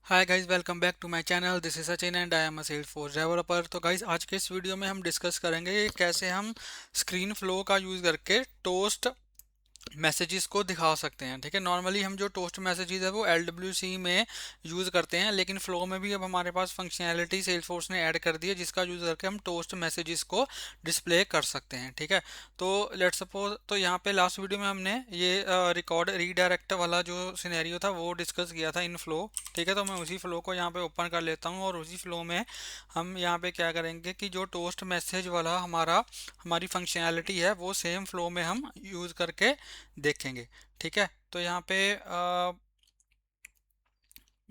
Hi guys, welcome back to my channel. This is Sachin and I am a Salesforce developer. तो guys, आज के इस video में हम डिस्कस करेंगे कि कैसे हम स्क्रीन फ्लो का यूज़ करके टोस्ट मैसेजेस को दिखा सकते हैं। ठीक है, नॉर्मली हम जो टोस्ट मैसेजेस है वो LWC में यूज़ करते हैं, लेकिन फ्लो में भी अब हमारे पास फंक्शनैलिटी सेल्सफोर्स ने ऐड कर दी है जिसका यूज़ करके हम टोस्ट मैसेजेस को डिस्प्ले कर सकते हैं। ठीक है, तो लेट्स सपोज, तो यहाँ पे लास्ट वीडियो में हमने ये रिकॉर्ड रीडायरेक्ट वाला जो सिनेरियो था वो डिस्कस किया था इन फ्लो। ठीक है, तो मैं उसी फ्लो को यहाँ पे ओपन कर लेता हूँ और उसी फ्लो में हम यहाँ पे क्या करेंगे कि जो टोस्ट मैसेज वाला हमारी फंक्शनैलिटी है वो सेम फ्लो में हम यूज़ करके देखेंगे। ठीक है, तो यहाँ पे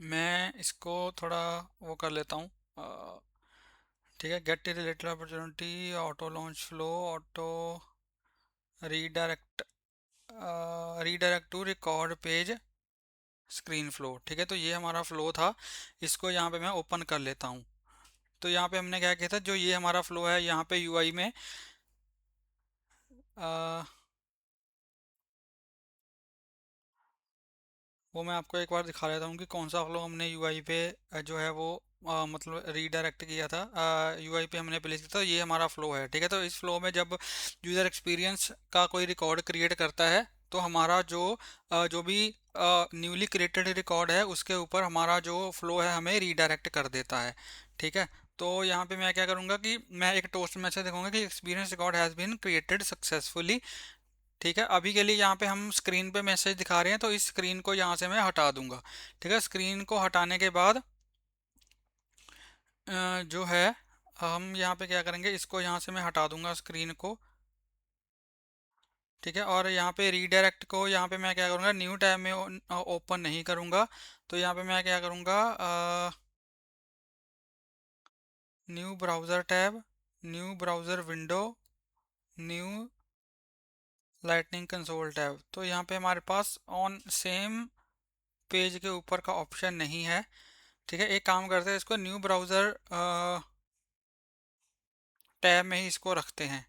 मैं इसको थोड़ा वो कर लेता हूँ। ठीक है, get related opportunity, auto launch flow, auto redirect, redirect to record page screen flow. ठीक है, तो ये हमारा फ्लो था, इसको यहाँ पे मैं ओपन कर लेता हूँ। तो यहाँ पे हमने क्या किया था, जो ये हमारा फ्लो है यहाँ पे यूआई में, अ, वो मैं आपको एक बार दिखा देता हूँ कि कौन सा फ्लो हमने यूआई पे जो है वो मतलब रीडायरेक्ट किया था, यूआई पे हमने प्लेस किया था। ये हमारा फ्लो है। ठीक है, तो इस फ्लो में जब यूज़र एक्सपीरियंस का कोई रिकॉर्ड क्रिएट करता है तो हमारा जो भी न्यूली क्रिएटेड रिकॉर्ड है उसके ऊपर हमारा जो फ्लो है हमें रीडायरेक्ट कर देता है। ठीक है, तो यहाँ पे मैं क्या करूँगा कि मैं एक टोस्ट मैसेज दिखाऊंगा कि experience record has been created successfully. ठीक है, अभी के लिए यहाँ पे हम स्क्रीन पे मैसेज दिखा रहे हैं तो इस स्क्रीन को यहाँ से मैं हटा दूंगा। ठीक है, स्क्रीन को हटाने के बाद जो है हम यहाँ पे क्या करेंगे, इसको यहाँ से मैं हटा दूंगा स्क्रीन को। ठीक है, और यहाँ पे रीडायरेक्ट को यहाँ पे मैं क्या करूँगा, न्यू टैब में ओपन नहीं करूँगा। तो यहाँ पे मैं क्या करूँगा, new browser tab, new browser window, new lightning console tab. तो यहाँ पे हमारे पास ऑन सेम पेज के ऊपर का ऑप्शन नहीं है। ठीक है, एक काम करते हैं, इसको न्यू ब्राउज़र टैब में ही इसको रखते हैं।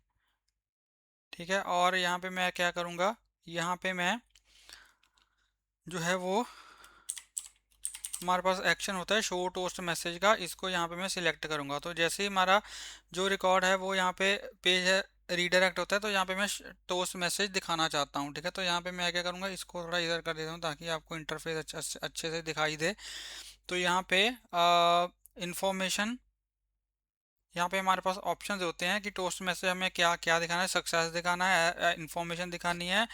ठीक है, और यहाँ पे मैं क्या करूँगा, यहाँ पे मैं जो है वो हमारे पास एक्शन होता है शो टोस्ट मैसेज का, इसको यहाँ पे मैं सिलेक्ट करूँगा। तो जैसे ही हमारा जो रिकॉर्ड है वो यहाँ पे पेज है रीडायरेक्ट होता है, तो यहाँ पे मैं टोस्ट मैसेज दिखाना चाहता हूँ। ठीक है, तो यहाँ पे मैं क्या करूँगा, इसको थोड़ा इधर कर देता हूँ ताकि आपको इंटरफेस अच्छे से दिखाई दे। तो यहाँ पे इंफॉर्मेशन, यहाँ पे हमारे पास ऑप्शंस होते हैं कि टोस्ट में से हमें क्या क्या दिखाना है, सक्सेस दिखाना है, इंफॉर्मेशन दिखानी है,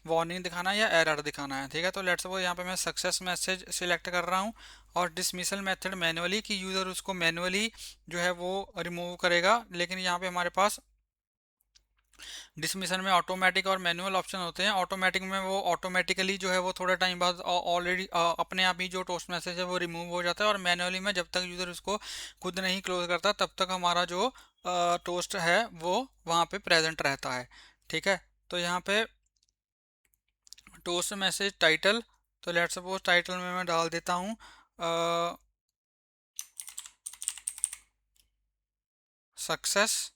वार्निंग दिखाना है या एरर दिखाना है। ठीक है, तो लेट्स सपोज यहाँ पे मैं सक्सेस मैसेज सिलेक्ट कर रहा हूँ और डिसमिसल मेथड मैनुअली, कि यूज़र उसको मैनुअली जो है वो रिमूव करेगा। लेकिन यहाँ पे हमारे पास डिसमिशन में ऑटोमेटिक और मैनुअल ऑप्शन होते हैं। ऑटोमेटिक में वो ऑटोमेटिकली जो है वो थोड़े टाइम बाद ऑलरेडी अपने आप ही जो टोस्ट मैसेज है वो रिमूव हो जाता है, और मैनुअली में जब तक यूज़र उसको खुद नहीं क्लोज करता तब तक हमारा जो टोस्ट है वो वहाँ पे प्रेजेंट रहता है। ठीक है, तो यहाँ पे टोस्ट मैसेज टाइटल, तो लेट्स सपोज टाइटल में मैं डाल देता हूँ सक्सेस।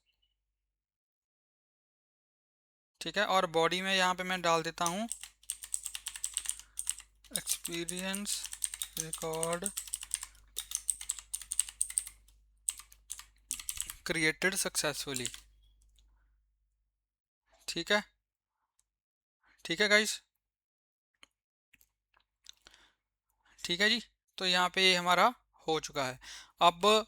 ठीक है, और बॉडी में यहाँ पे मैं डाल देता हूँ एक्सपीरियंस रिकॉर्ड क्रिएटेड सक्सेसफुली। ठीक है, ठीक है गाइस, ठीक है जी। तो यहाँ पे ये हमारा हो चुका है। अब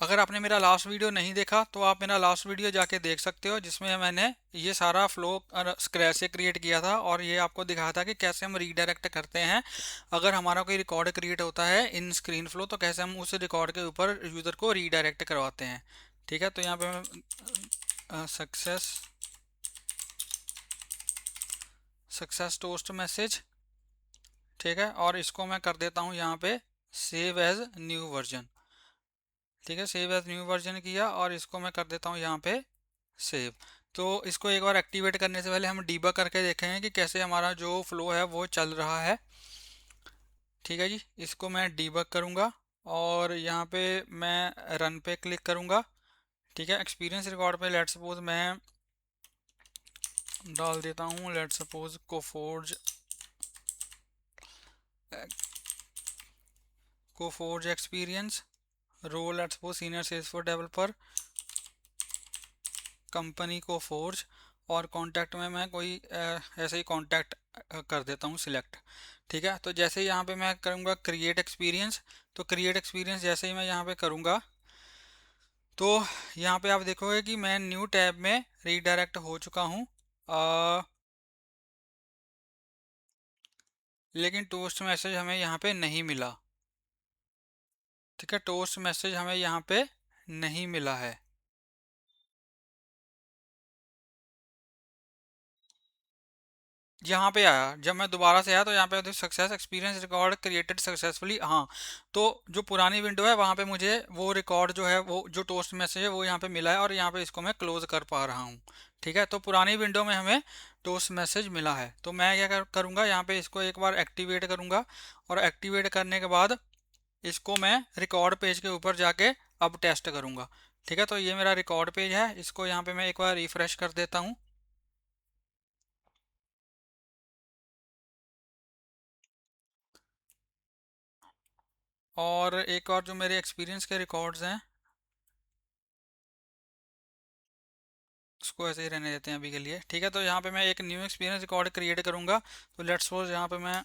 अगर आपने मेरा लास्ट वीडियो नहीं देखा तो आप मेरा लास्ट वीडियो जाके देख सकते हो, जिसमें मैंने ये सारा फ्लो स्क्रैच से क्रिएट किया था और ये आपको दिखाया था कि कैसे हम रीडायरेक्ट करते हैं। अगर हमारा कोई रिकॉर्ड क्रिएट होता है इन स्क्रीन फ्लो तो कैसे हम उस रिकॉर्ड के ऊपर यूज़र को रीडायरेक्ट करवाते हैं। ठीक है, तो यहाँ पे मैं सक्सेस टोस्ट मैसेज, ठीक है, और इसको मैं कर देता हूँ यहाँ पे सेव एज न्यू वर्जन। ठीक है, सेव एज न्यू वर्जन किया और इसको मैं कर देता हूँ यहाँ पे सेव। तो इसको एक बार एक्टिवेट करने से पहले हम डीबग करके देखेंगे कि कैसे हमारा जो फ्लो है वो चल रहा है। ठीक है जी, इसको मैं डीबग करूँगा और यहाँ पे मैं रन पे क्लिक करूँगा। ठीक है, एक्सपीरियंस रिकॉर्ड पे लेट्स सपोज मैं डाल देता हूँ, let's suppose Coforge Coforge experience, role at suppose senior Salesforce developer, company Coforge, और कॉन्टैक्ट में मैं कोई ऐसे ही कॉन्टैक्ट कर देता हूँ सिलेक्ट। ठीक है, तो जैसे ही यहाँ पे मैं करूँगा क्रिएट एक्सपीरियंस, तो क्रिएट एक्सपीरियंस जैसे ही मैं यहाँ पे करूँगा तो यहाँ पे आप देखोगे कि मैं न्यू टैब में रीडायरेक्ट हो चुका हूँ, लेकिन टोस्ट मैसेज हमें यहाँ पे नहीं मिला। ठीक है, टोस्ट मैसेज हमें यहाँ पे नहीं मिला है। यहाँ पे आया, जब मैं दोबारा से आया तो यहाँ पे success experience record created successfully. हाँ, तो जो पुरानी विंडो है वहाँ पे मुझे वो रिकॉर्ड जो है, वो जो टोस्ट मैसेज है वो यहाँ पे मिला है, और यहाँ पे इसको मैं क्लोज कर पा रहा हूँ। ठीक है, तो पुरानी विंडो में हमें टोस्ट मैसेज मिला है। तो मैं क्या करूँगा, यहाँ पे इसको एक बार एक्टिवेट करूँगा, और एक्टिवेट करने के बाद इसको मैं रिकॉर्ड पेज के ऊपर जाके अब टेस्ट करूँगा। ठीक है, तो ये मेरा रिकॉर्ड पेज है, इसको यहाँ पे मैं एक बार रिफ्रेश कर देता हूँ। और एक और जो मेरे एक्सपीरियंस के रिकॉर्ड्स हैं उसको ऐसे ही रहने देते हैं अभी के लिए। ठीक है, तो यहाँ पे मैं एक न्यू एक्सपीरियंस रिकॉर्ड क्रिएट करूँगा। तो लेट्स सपोज यहाँ पे मैं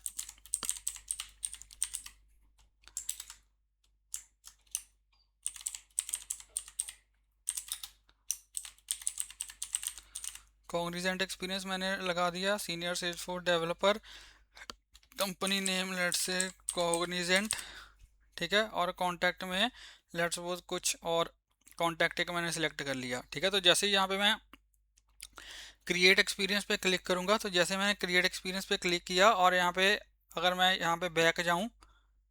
कॉग्निजेंट एक्सपीरियंस मैंने लगा दिया, senior Salesforce developer, company name let's say Cognizant. ठीक है, और कॉन्टैक्ट में लेट्स सपोज कुछ और कॉन्टैक्ट का मैंने सिलेक्ट कर लिया। ठीक है, तो जैसे ही यहाँ पे मैं क्रिएट एक्सपीरियंस पे क्लिक करूँगा, तो जैसे मैंने क्रिएट एक्सपीरियंस पे क्लिक किया और यहाँ पे अगर मैं यहाँ पे बैक जाऊँ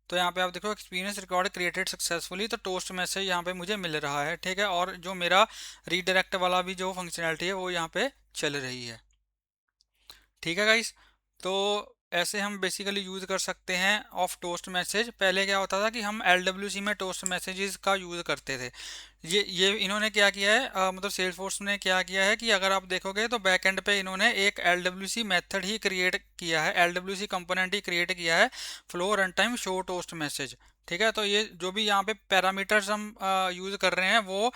तो यहाँ पे आप देखो एक्सपीरियंस रिकॉर्ड क्रिएटेड सक्सेसफुली, तो टोस्ट मैसेज यहाँ पे मुझे मिल रहा है। ठीक है, और जो मेरा रीडायरेक्ट वाला भी जो फंक्शनैलिटी है वो यहाँ पे चल रही है। ठीक है गाइस, तो ऐसे हम बेसिकली यूज़ कर सकते हैं ऑफ टोस्ट मैसेज। पहले क्या होता था कि हम LWC में टोस्ट मैसेजेस का यूज़ करते थे। ये इन्होंने क्या किया है, मतलब सेल्सफोर्स ने क्या किया है कि अगर आप देखोगे तो बैकएंड पे इन्होंने एक LWC मेथड ही क्रिएट किया है, LWC कंपोनेंट ही क्रिएट किया है, flow run time show toast message. ठीक है, तो ये जो भी यहाँ पे पैरामीटर्स हम यूज़ कर रहे हैं वो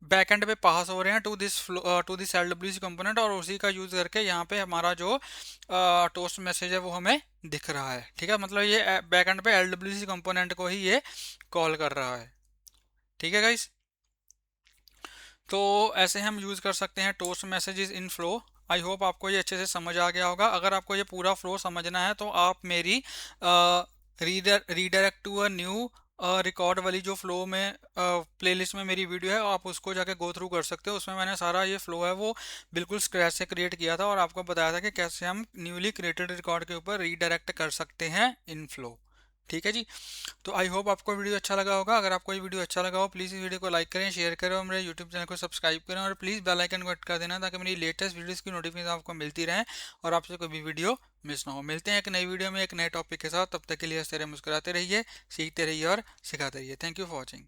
बैकएंड पे पास हो रहे हैं टू दिस LWC कंपोनेंट, और उसी का यूज़ करके यहाँ पे हमारा जो टोस्ट मैसेज है वो हमें दिख रहा है। ठीक है, मतलब ये बैकएंड पे LWC कंपोनेंट को ही ये कॉल कर रहा है। ठीक है गाइस, तो ऐसे हम यूज़ कर सकते हैं toast messages in flow. I hope आपको ये अच्छे से समझ आ गया होगा। अगर आपको ये पूरा फ्लो समझना है तो आप मेरी redirect to a new record वाली जो फ्लो में प्लेलिस्ट में मेरी वीडियो है आप उसको जाके गो थ्रू कर सकते हो। उसमें मैंने सारा ये फ्लो है वो बिल्कुल स्क्रैच से क्रिएट किया था और आपको बताया था कि कैसे हम न्यूली क्रिएटेड रिकॉर्ड के ऊपर रीडायरेक्ट कर सकते हैं इन फ्लो। ठीक है जी, तो आई होप आपको वीडियो अच्छा लगा होगा। अगर आपको ये वीडियो अच्छा लगा हो प्लीज़ इस वीडियो को लाइक करें, शेयर करें और मेरे यूट्यूब चैनल को सब्सक्राइब करें, और प्लीज़ बेल आइकन को हिट कर देना ताकि मेरी लेटेस्ट वीडियोस की नोटिफिकेशन आपको मिलती रहे और आपसे कोई भी वीडियो मिस ना हो। मिलते हैं एक नई वीडियो में एक नए टॉपिक के साथ, तब तक के लिए हंसते रहिए, मुस्कुराते रहिए, सीखते रहिए और सिखाते रहिए। Thank you for watching.